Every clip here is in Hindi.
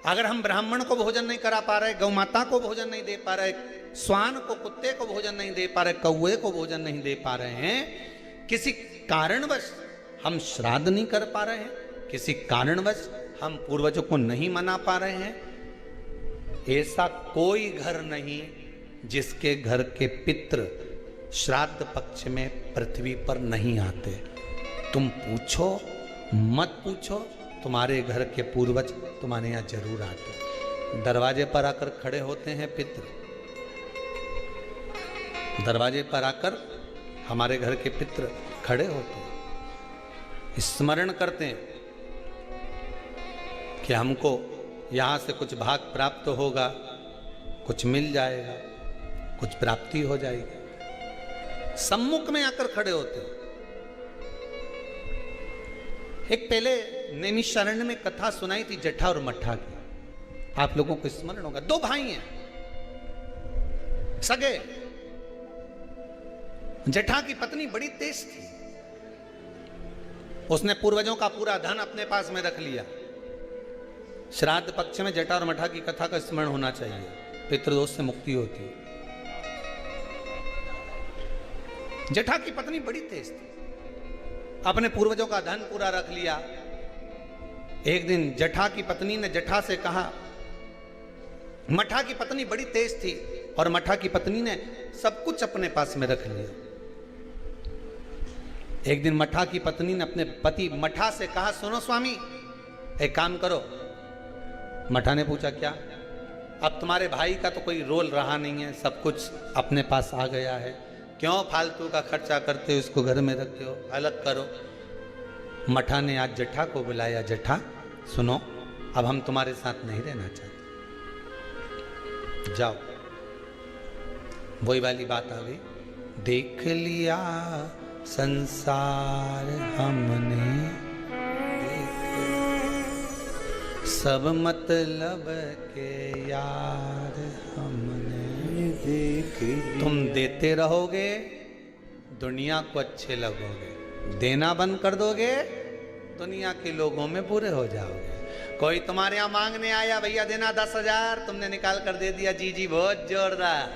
अगर हम ब्राह्मण को भोजन नहीं करा पा रहे, गौ माता को भोजन नहीं दे पा रहे, श्वान को, कुत्ते को भोजन नहीं दे पा रहे, कौवे को भोजन नहीं दे पा रहे हैं, किसी कारणवश हम श्राद्ध नहीं कर पा रहे हैं, किसी कारणवश हम पूर्वजों को नहीं मना पा रहे हैं, ऐसा कोई घर नहीं जिसके घर के पितृ श्राद्ध पक्ष में पृथ्वी पर नहीं आते। तुम पूछो मत पूछो, तुम्हारे घर के पूर्वज तुम्हारे यहाँ जरूर आते। दरवाजे पर आकर खड़े होते हैं पितृ, दरवाजे पर आकर हमारे घर के पितृ खड़े होते हैं, स्मरण करते हैं कि हमको यहाँ से कुछ भाग प्राप्त होगा, कुछ मिल जाएगा, कुछ प्राप्ति हो जाएगी। सम्मुख में आकर खड़े होते हैं। एक पहले नैमिषारण्य में कथा सुनाई थी जटा और मट्ठा की, आप लोगों को स्मरण होगा। दो भाई हैं सगे। जटा की पत्नी बड़ी तेज थी, उसने पूर्वजों का पूरा धन अपने पास में रख लिया। श्राद्ध पक्ष में जटा और मट्ठा की कथा का स्मरण होना चाहिए, पितृदोष से मुक्ति होती है। जटा की पत्नी बड़ी तेज थी, अपने पूर्वजों का धन पूरा रख लिया। एक दिन जटा की पत्नी ने जटा से कहा, मट्ठा की पत्नी बड़ी तेज थी और मट्ठा की पत्नी ने सब कुछ अपने पास में रख लिया। एक दिन मट्ठा की पत्नी ने अपने पति मट्ठा से कहा, सुनो स्वामी, एक काम करो। मट्ठा ने पूछा, क्या? अब तुम्हारे भाई का तो कोई रोल रहा नहीं है, सब कुछ अपने पास आ गया है, क्यों फालतू का खर्चा करते हो, उसको घर में रखते हो, अलग करो। मट्ठा ने आज जटा को बुलाया, जटा सुनो, अब हम तुम्हारे साथ नहीं रहना चाहते, जाओ। वही वाली बात आ गई, देख लिया संसार हमने, सब मतलब के यार हमने देख लिया। तुम देते रहोगे, दुनिया को अच्छे लगोगे, देना बंद कर दोगे, दुनिया के लोगों में बुरे हो जाओगे। कोई तुम्हारे यहां मांगने आया, भैया देना 10,000, तुमने निकाल कर दे दिया, जी जी बहुत जोरदार,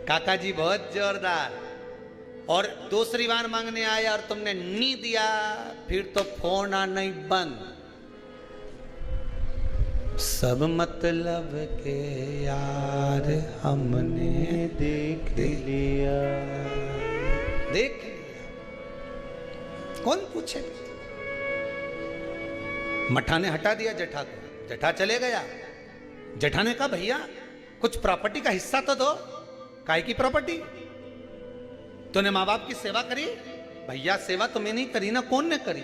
काका जी बहुत जोरदार, और दूसरी बार मांगने आया और तुमने नहीं दिया, फिर तो फोन आना ही बंद। सब मतलब के यार हमने देख लिया, देख लिया, कौन पूछे। मट्ठा ने हटा दिया जटा को, जटा चले गया। जटा ने कहा, भैया कुछ प्रॉपर्टी का हिस्सा तो दो। काय की प्रॉपर्टी? तूने माँ बाप की सेवा करी? भैया सेवा तुम्हें नहीं करी ना, कौन ने करी?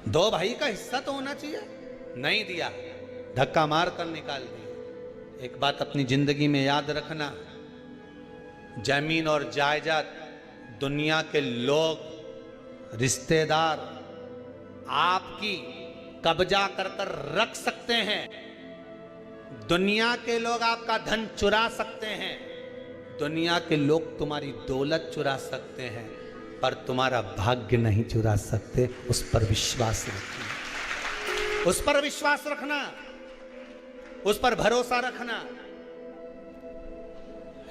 दो भाई का हिस्सा तो होना चाहिए। नहीं दिया, धक्का मार कर निकाल दिया। एक बात अपनी जिंदगी में याद रखना, जमीन और जायदाद दुनिया के लोग, रिश्तेदार आपकी कब्जा कर कर रख सकते हैं, दुनिया के लोग आपका धन चुरा सकते हैं, दुनिया के लोग तुम्हारी दौलत चुरा सकते हैं, पर तुम्हारा भाग्य नहीं चुरा सकते। उस पर विश्वास रखना, उस पर विश्वास रखना, उस पर भरोसा रखना।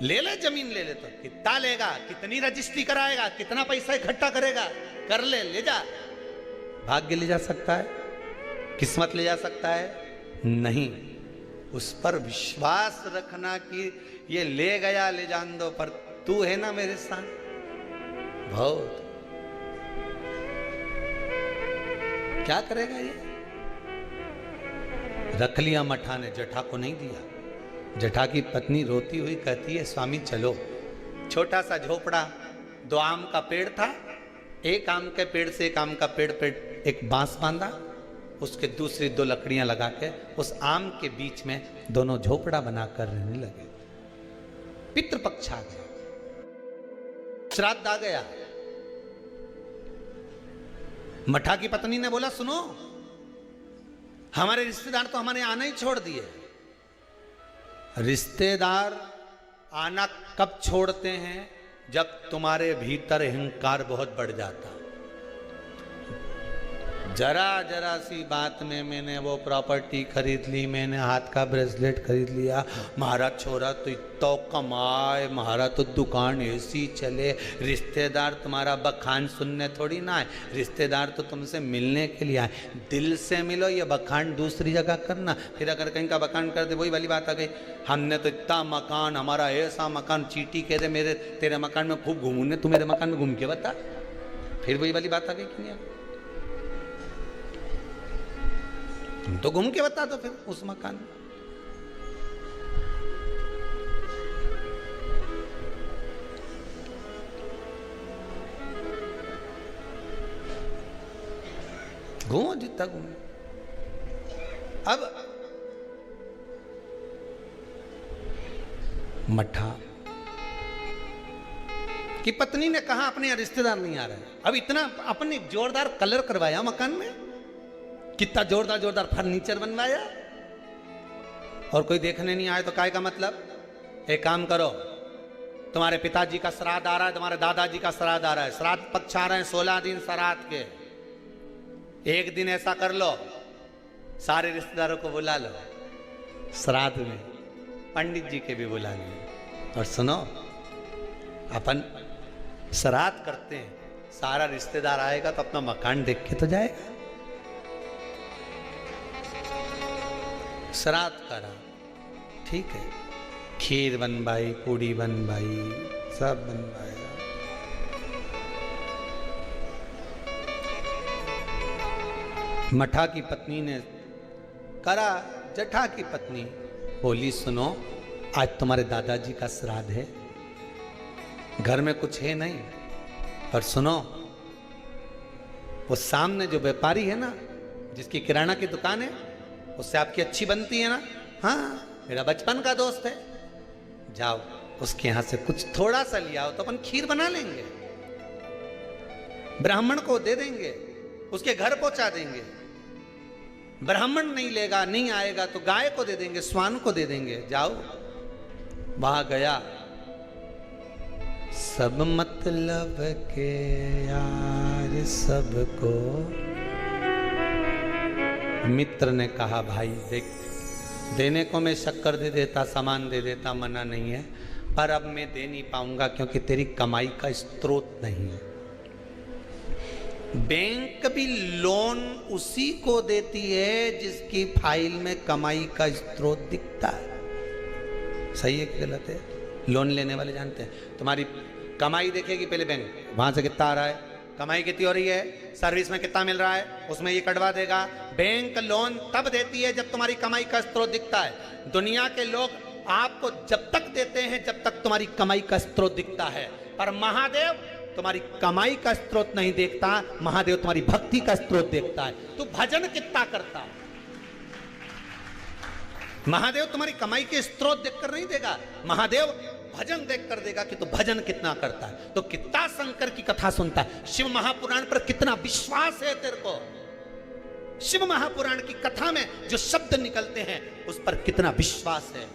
ले ले जमीन, ले ले, तो कितना लेगा, कितनी रजिस्ट्री कराएगा, कितना पैसा इकट्ठा करेगा, कर ले, ले जा। भाग्य ले जा सकता है, किस्मत ले जा सकता है? नहीं। उस पर विश्वास रखना कि ये ले गया, ले जान दो, पर तू है ना मेरे साथ। बहुत क्या करेगा ये? रख लिया मट्ठा ने, जटा को नहीं दिया। जटा की पत्नी रोती हुई कहती है, स्वामी चलो। छोटा सा झोपड़ा, 2 आम का पेड़ था, एक आम के पेड़ से एक आम का पेड़ पे एक बांस बांधा, उसके दूसरी 2 लकड़ियां लगा के उस आम के बीच में दोनों झोपड़ा बनाकर रहने लगे। पितृपक्ष आ गया, श्राद्ध आ गया। मट्ठा की पत्नी ने बोला, सुनो, हमारे रिश्तेदार तो हमारे आना ही छोड़ दिए। रिश्तेदार आना कब छोड़ते हैं? जब तुम्हारे भीतर अहंकार बहुत बढ़ जाता। जरा जरा सी बात में मैंने वो प्रॉपर्टी खरीद ली, मैंने हाथ का ब्रेसलेट खरीद लिया, महाराज छोरा तो इतना कमाए, महारा तो दुकान ऐसी चले। रिश्तेदार तुम्हारा बखान सुनने थोड़ी ना आए, रिश्तेदार तो तुमसे मिलने के लिए आए। दिल से मिलो, ये बखान दूसरी जगह करना। फिर अगर कहीं का बखान कर दे, वही वाली बात आ गई, हमने तो इतना मकान, हमारा ऐसा मकान, चीटी कह दे मेरे तेरे मकान में खूब घूमूंगे, तू मेरे मकान में घूम के बता। फिर वही वाली बात आ गई कि नहीं? तुम तो घूम के बता दो फिर उस मकान में। घूमो जितना घूमो। अब मठा की पत्नी ने कहा अपने यहाँ रिश्तेदार नहीं आ रहे। अब इतना अपने जोरदार कलर करवाया मकान में, कितना जोरदार जोरदार फर्नीचर बनवाया, और कोई देखने नहीं आए तो काय का मतलब? एक काम करो, तुम्हारे पिताजी का श्राद्ध आ रहा है, तुम्हारे दादाजी का श्राद्ध आ रहा है, श्राद्ध पक्ष आ रहे हैं 16 दिन श्राद्ध के। एक दिन ऐसा कर लो, सारे रिश्तेदारों को बुला लो श्राद्ध में, पंडित जी के भी बुला लो। और सुनो, अपन श्राद्ध करते हैं, सारा रिश्तेदार आएगा तो अपना मकान देख के तो जाएगा। श्राद्ध करा, ठीक है, खीर बनवाई, पूड़ी बनवाई, सब बनवाया। मठा की पत्नी ने करा, जठा की पत्नी बोली सुनो, आज तुम्हारे दादाजी का श्राद्ध है, घर में कुछ है नहीं, पर सुनो, वो सामने जो व्यापारी है ना, जिसकी किराना की दुकान है, उससे आपकी अच्छी बनती है ना, हाँ मेरा बचपन का दोस्त है, जाओ उसके यहां से कुछ थोड़ा सा लिया हो तो अपन खीर बना लेंगे, ब्राह्मण को दे देंगे, उसके घर पहुंचा देंगे। ब्राह्मण नहीं लेगा, नहीं आएगा तो गाय को दे देंगे, स्वान को दे देंगे। जाओ, वहां गया, सब मतलब के यार सबको। मित्र ने कहा भाई देख, देने को मैं शक्कर दे देता, सामान दे देता, मना नहीं है, पर अब मैं दे नहीं पाऊंगा क्योंकि तेरी कमाई का स्रोत नहीं है। बैंक भी लोन उसी को देती है जिसकी फाइल में कमाई का स्रोत दिखता है। सही है कि गलत है? लोन लेने वाले जानते हैं, तुम्हारी कमाई देखेगी पहले बैंक, वहां से कितना आ रहा है, कमाई कितनी हो रही है, सर्विस में कितना मिल रहा है, उसमें ये कटवा देगा। बैंक लोन तब देती है जब तुम्हारी कमाई का स्रोत दिखता है। दुनिया के लोग आपको जब तक देते हैं जब तक तुम्हारी कमाई का स्रोत दिखता है, पर महादेव तुम्हारी कमाई का स्रोत नहीं देखता, महादेव तुम्हारी भक्ति का स्रोत देखता है। तू भजन कितना करता है, महादेव तुम्हारी कमाई के स्रोत देखकर नहीं देगा, महादेव भजन देख कर देगा कि तू भजन कितना करता है, तो कितना शंकर की कथा सुनता है, शिव महापुराण पर कितना विश्वास है तेरे को, शिव महापुराण की कथा में जो शब्द निकलते हैं उस पर कितना विश्वास है,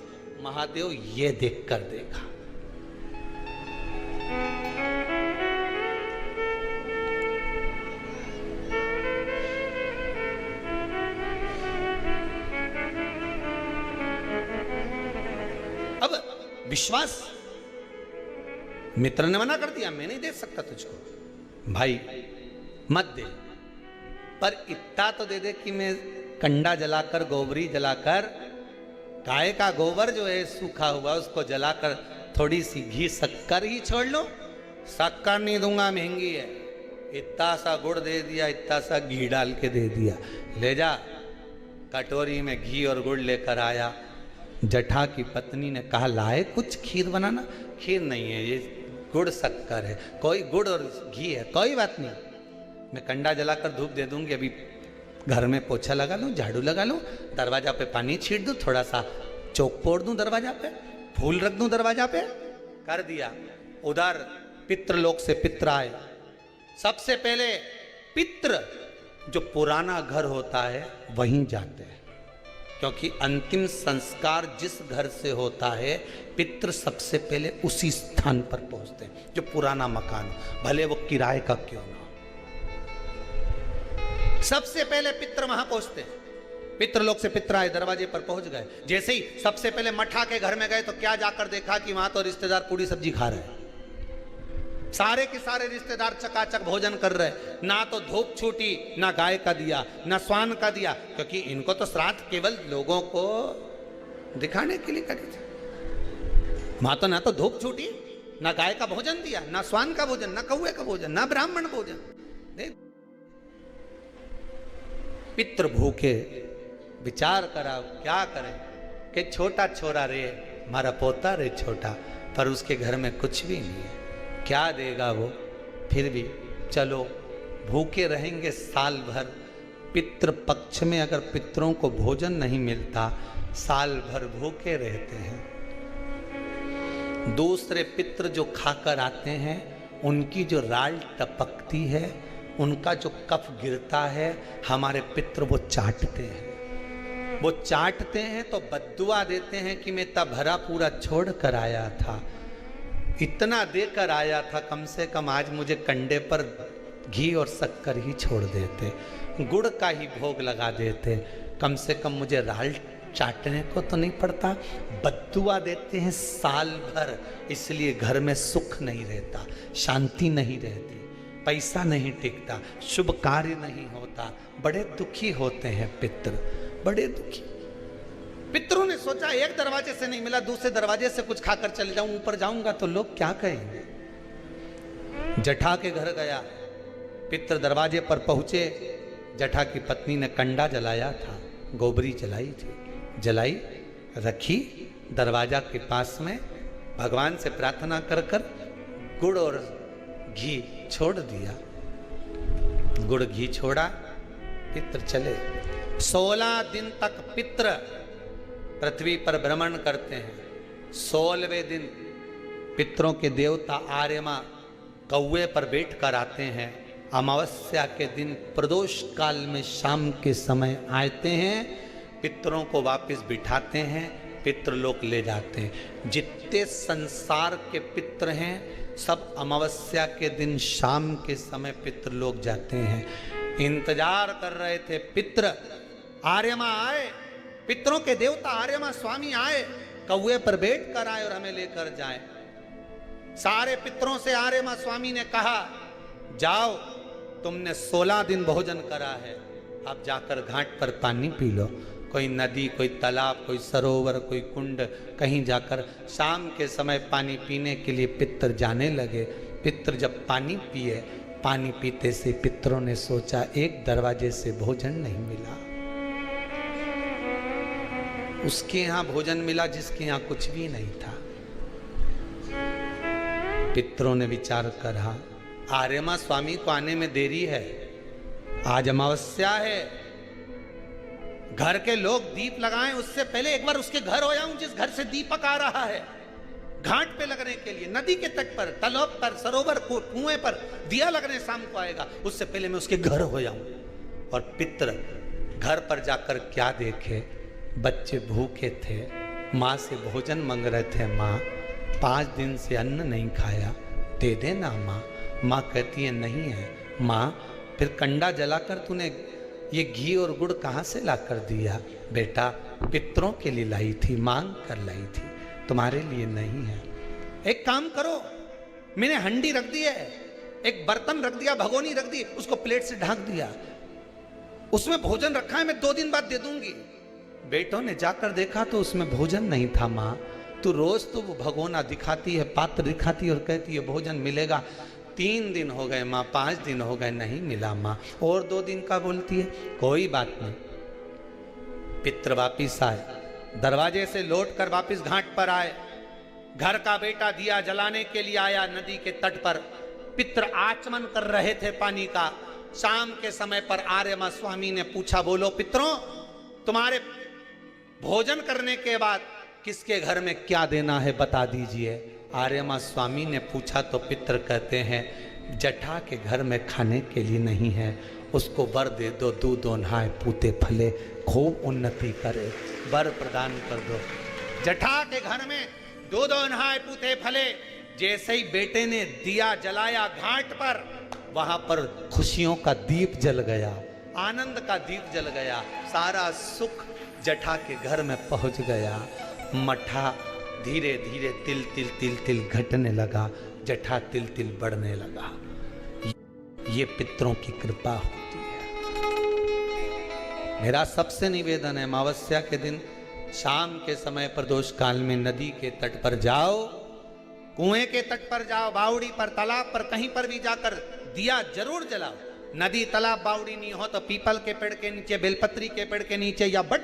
महादेव ये देख कर देगा। अब विश्वास, मित्र ने मना कर दिया, मैं नहीं दे सकता तुझको, भाई मत दे, पर इतना तो दे दे कि मैं कंडा जलाकर, गोबरी जलाकर, गाय का गोबर जो है सूखा हुआ उसको जलाकर थोड़ी सी घी शक्कर ही छोड़ लो। शक्कर नहीं दूंगा, महंगी है, इतना सा गुड़ दे दिया, इतना सा घी डाल के दे दिया, ले जा। कटोरी में घी और गुड़ लेकर आया। जठा की पत्नी ने कहा लाए कुछ खीर बनाना, खीर नहीं है, ये गुड़ शक्कर है, कोई गुड़ और घी है, कोई बात नहीं, मैं कंडा जलाकर धूप दे दूंगी, अभी घर में पोछा लगा लूँ, झाड़ू लगा लूँ, दरवाजा पे पानी छीट दूँ, थोड़ा सा चौक पोड़ दूँ दरवाजा पे, फूल रख दूँ दरवाजा पे, कर दिया। उधर पितृलोक से पित्र आए। सबसे पहले पित्र जो पुराना घर होता है वहीं जाते हैं, क्योंकि अंतिम संस्कार जिस घर से होता है पितृ सबसे पहले उसी स्थान पर पहुंचते हैं जो पुराना मकान, भले वो किराए का क्यों ना। सबसे पहले पितर वहां पहुंचते हैं। पितृलोक से पितर आए, दरवाजे पर पहुंच गए। जैसे ही सबसे पहले मठा के घर में गए तो क्या जाकर देखा कि वहां तो रिश्तेदार पूरी सब्जी खा रहे हैं। सारे के सारे रिश्तेदार चकाचक भोजन कर रहे, ना तो धूप छूटी, ना गाय का दिया, ना स्वान का दिया, क्योंकि इनको तो श्राद्ध केवल लोगों को दिखाने के लिए करे थे। मां तो ना तो धूप छूटी, ना गाय का भोजन दिया, ना स्वान का भोजन, ना कौए का भोजन, ना ब्राह्मण भोजन। देख, पितृ भूखे, विचार करा क्या करें कि छोटा छोरा रे, हमारा पोता रे छोटा, पर उसके घर में कुछ भी नहीं है, क्या देगा वो। फिर भी चलो भूखे रहेंगे साल भर। पितृ पक्ष में अगर पितरों को भोजन नहीं मिलता, साल भर भूखे रहते हैं। दूसरे पितृ जो खाकर आते हैं, उनकी जो राल टपकती है, उनका जो कफ गिरता है, हमारे पितृ वो चाटते हैं। वो चाटते हैं तो बद्दुआ देते हैं कि मैं तब भरा पूरा छोड़ कर आया था, इतना देकर आया था, कम से कम आज मुझे कंडे पर घी और शक्कर ही छोड़ देते, गुड़ का ही भोग लगा देते, कम से कम मुझे राल चाटने को तो नहीं पड़ता। बद्दुआ देते हैं साल भर, इसलिए घर में सुख नहीं रहता, शांति नहीं रहती, पैसा नहीं टिकता, शुभ कार्य नहीं होता, बड़े दुखी होते हैं पितृ, बड़े दुखी। पितरों ने सोचा एक दरवाजे से नहीं मिला, दूसरे दरवाजे से कुछ खाकर चले जाऊं, ऊपर जाऊंगा तो लोग क्या कहेंगे। जठा के घर गया, पितर दरवाजे पर पहुंचे। जठा की पत्नी ने कंडा जलाया था, गोबरी जलाई थी, जलाई रखी दरवाजा के पास में, भगवान से प्रार्थना कर कर गुड़ और घी छोड़ दिया। गुड़ घी छोड़ा, पितर चले। 16 दिन तक पितर पृथ्वी पर भ्रमण करते हैं। 16वें दिन पितरों के देवता आर्यमा कौए पर बैठ कर आते हैं। अमावस्या के दिन प्रदोष काल में शाम के समय आते हैं, पितरों को वापस बिठाते हैं, पितृलोक ले जाते हैं। जितने संसार के पितर हैं सब अमावस्या के दिन शाम के समय पितृलोक जाते हैं। इंतजार कर रहे थे पितर, आर्यमा आए, पितरों के देवता आर्यमा स्वामी आए, कौए पर बैठ कर आए और हमें लेकर जाए। सारे पितरों से आर्यमा स्वामी ने कहा, जाओ तुमने 16 दिन भोजन करा है, अब जाकर घाट पर पानी पी लो। कोई नदी, कोई तालाब, कोई सरोवर, कोई कुंड, कहीं जाकर शाम के समय पानी पीने के लिए पितर जाने लगे। पितर जब पानी पिए, पानी पीते से पितरों ने सोचा एक दरवाजे से भोजन नहीं मिला। उसके यहां भोजन मिला जिसके यहां कुछ भी नहीं था। पितरों ने विचार करा, आर्यमा स्वामी को आने में देरी है, आज अमावस्या है, घर के लोग दीप लगाएं, उससे पहले एक बार उसके घर हो जाऊं जिस घर से दीपक आ रहा है। घाट पे लगने के लिए, नदी के तट पर, तालाब पर, सरोवर, कुएं पर दिया लगने शाम को आएगा, उससे पहले मैं उसके घर हो जाऊं। और पितर घर पर जाकर क्या देखे, बच्चे भूखे थे, माँ से भोजन मांग रहे थे, माँ 5 दिन से अन्न नहीं खाया, दे देना माँ। माँ कहती है नहीं है। माँ फिर कंडा जलाकर तूने ये घी और गुड़ कहाँ से ला कर दिया? बेटा पितरों के लिए लाई थी, मांग कर लाई थी, तुम्हारे लिए नहीं है। एक काम करो, मैंने हंडी रख दी है, एक बर्तन रख दिया, भगोनी रख दी, उसको प्लेट से ढक दिया, उसमें भोजन रखा है, मैं 2 दिन बाद दे दूंगी। बेटों ने जाकर देखा तो उसमें भोजन नहीं था। माँ तू रोज तो वो भगोना दिखाती है, पात्र दिखाती है और कहती है भोजन मिलेगा। 3 दिन हो गए माँ, 5 दिन हो गए, नहीं मिला माँ, और 2 दिन का बोलती है। कोई बात नहीं। पितर वापिस आए, दरवाजे से लौट कर वापिस घाट पर आए। घर का बेटा दिया जलाने के लिए आया नदी के तट पर। पितर आचमन कर रहे थे पानी का। शाम के समय पर आर्यमा स्वामी ने पूछा, बोलो पितरों, तुम्हारे भोजन करने के बाद किसके घर में क्या देना है बता दीजिए। आर्यमा स्वामी ने पूछा तो पितर कहते हैं, जठा के घर में खाने के लिए नहीं है, उसको वर दे दो, दूध नहाए पूते फले, खूब उन्नति करे, वर प्रदान कर दो। जठा के घर में दूध नहाए पूते फले। जैसे ही बेटे ने दिया जलाया घाट पर, वहां पर खुशियों का दीप जल गया। आनंद का दीप जल गया, सारा सुख जटा के घर में पहुंच गया। मठा धीरे धीरे तिल तिल तिल तिल घटने लगा, जटा तिल तिल बढ़ने लगा। ये पितरों की कृपा होती है। मेरा सबसे निवेदन है, अमावस्या के दिन शाम के समय प्रदोष काल में नदी के तट पर जाओ, कुएं के तट पर जाओ, बावड़ी पर, तालाब पर, कहीं पर भी जाकर दिया जरूर जलाओ। नदी तालाब बावड़ी नहीं हो तो पीपल के पेड़ के नीचे, बेलपत्री के पेड़ के नीचे या बट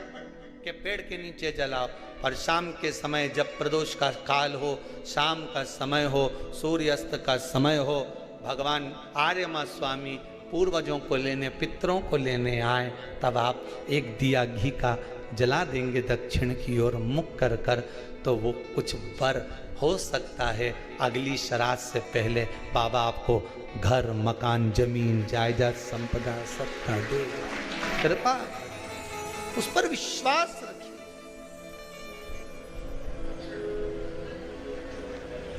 के पेड़ के नीचे जलाओ। और शाम के समय जब प्रदोष का काल हो, शाम का समय हो, सूर्यास्त का समय हो, भगवान आर्यमा स्वामी पूर्वजों को लेने, पितरों को लेने आए, तब आप एक दिया घी का जला देंगे दक्षिण की ओर मुख कर कर, तो वो कुछ वर हो सकता है। अगली श्राद्ध से पहले बाबा आपको घर, मकान, जमीन, जायदाद, संपदा सबका देगा। कृपा, उस पर विश्वास रखिए,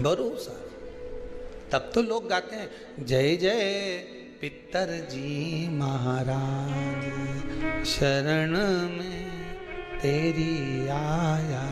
भरोसा। तब तो लोग गाते हैं जय जय पितर जी महाराज, शरण में तेरी आया।